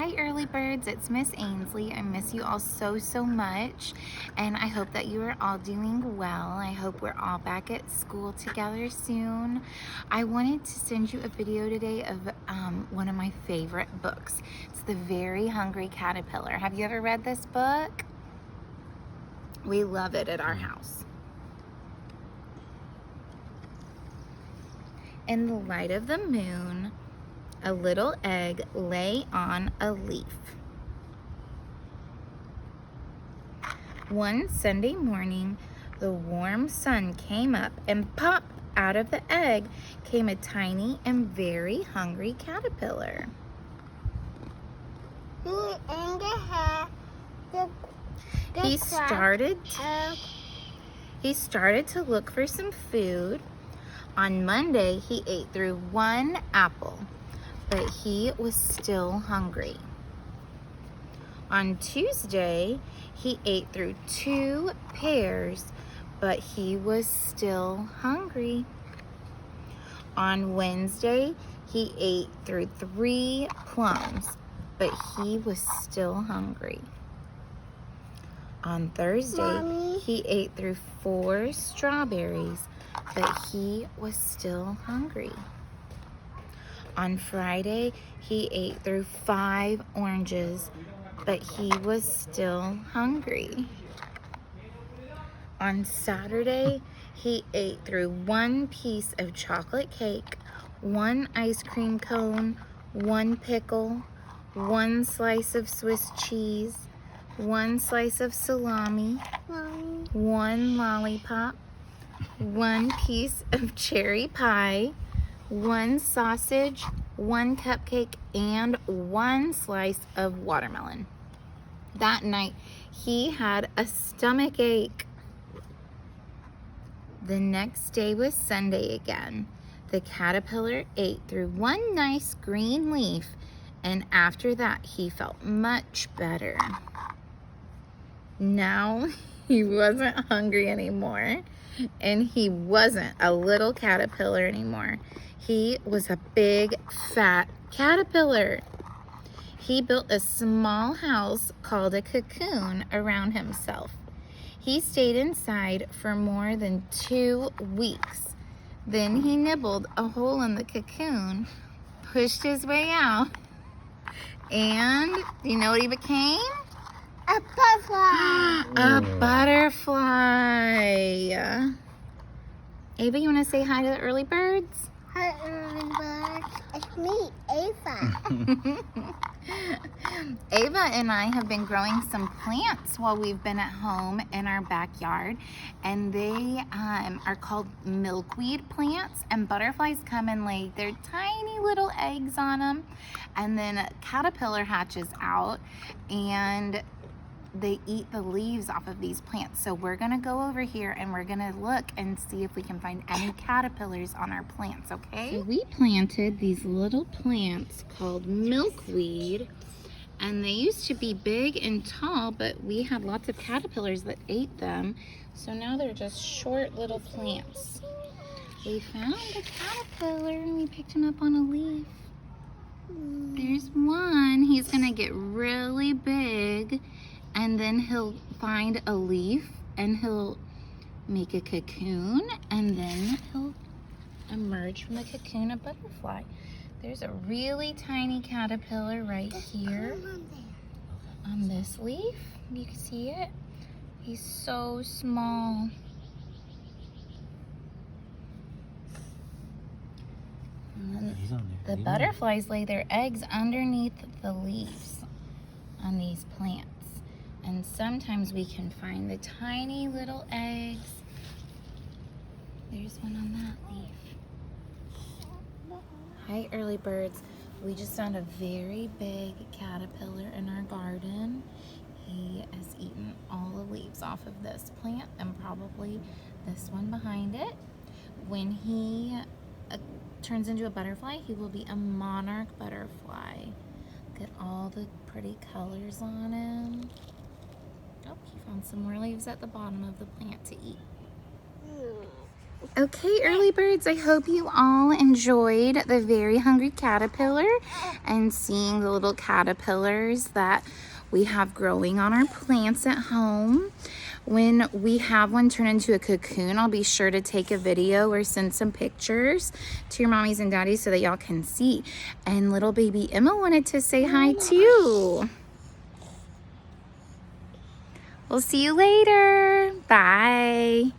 Hi early birds, it's Miss Ainsley. I miss you all so much, and I hope that you are all doing well. I hope we're all back at school together soon. I wanted to send you a video today of one of my favorite books. It's The Very Hungry Caterpillar. Have you ever read this book? We love it at our house. In the light of the moon, a little egg lay on a leaf. One Sunday morning, the warm sun came up, and pop out of the egg came a tiny and very hungry caterpillar. He started to look for some food. On Monday, he ate through one apple, but he was still hungry. On Tuesday, he ate through 2 pears, but he was still hungry. On Wednesday, he ate through 3 plums, but he was still hungry. On Thursday, he ate through 4 strawberries, but he was still hungry. On Friday, he ate through 5 oranges, but he was still hungry. On Saturday, he ate through 1 piece of chocolate cake, 1 ice cream cone, 1 pickle, 1 slice of Swiss cheese, 1 slice of salami, 1 lollipop, 1 piece of cherry pie, 1 sausage, 1 cupcake, and 1 slice of watermelon. That night, he had a stomach ache. The next day was Sunday again. The caterpillar ate through 1 nice green leaf, and after that, he felt much better. Now, he wasn't hungry anymore, and he wasn't a little caterpillar anymore. He was a big, fat caterpillar. He built a small house called a cocoon around himself. He stayed inside for more than 2 weeks. Then he nibbled a hole in the cocoon, pushed his way out, and do you know what he became? A butterfly. A butterfly. Ava, you want to say hi to the early birds? Hi, early birds. It's me, Ava. Ava and I have been growing some plants while we've been at home in our backyard, and they are called milkweed plants, and butterflies come and lay their tiny little eggs on them, and then a caterpillar hatches out and they eat the leaves off of these plants. So we're gonna go over here and we're gonna look and see if we can find any caterpillars on our plants, okay? So we planted these little plants called milkweed, and they used to be big and tall, but we had lots of caterpillars that ate them. So now they're just short little plants. We found a caterpillar and we picked him up on a leaf. There's one. He's gonna get really big, and then he'll find a leaf and he'll make a cocoon, and then he'll emerge from the cocoon a butterfly. There's a really tiny caterpillar right here on this leaf. You can see it. He's so small. And then the butterflies lay their eggs underneath the leaves on these plants. And sometimes we can find the tiny little eggs. There's one on that leaf. Hi, early birds. We just found a very big caterpillar in our garden. He has eaten all the leaves off of this plant and probably this one behind it. When he turns into a butterfly, he will be a monarch butterfly. Look at all the pretty colors on him. Oh, he found some more leaves at the bottom of the plant to eat. Okay, early birds, I hope you all enjoyed the Very Hungry Caterpillar and seeing the little caterpillars that we have growing on our plants at home. When we have one turn into a cocoon, I'll be sure to take a video or send some pictures to your mommies and daddies so that y'all can see. And little baby Emma wanted to say hi too. We'll see you later. Bye.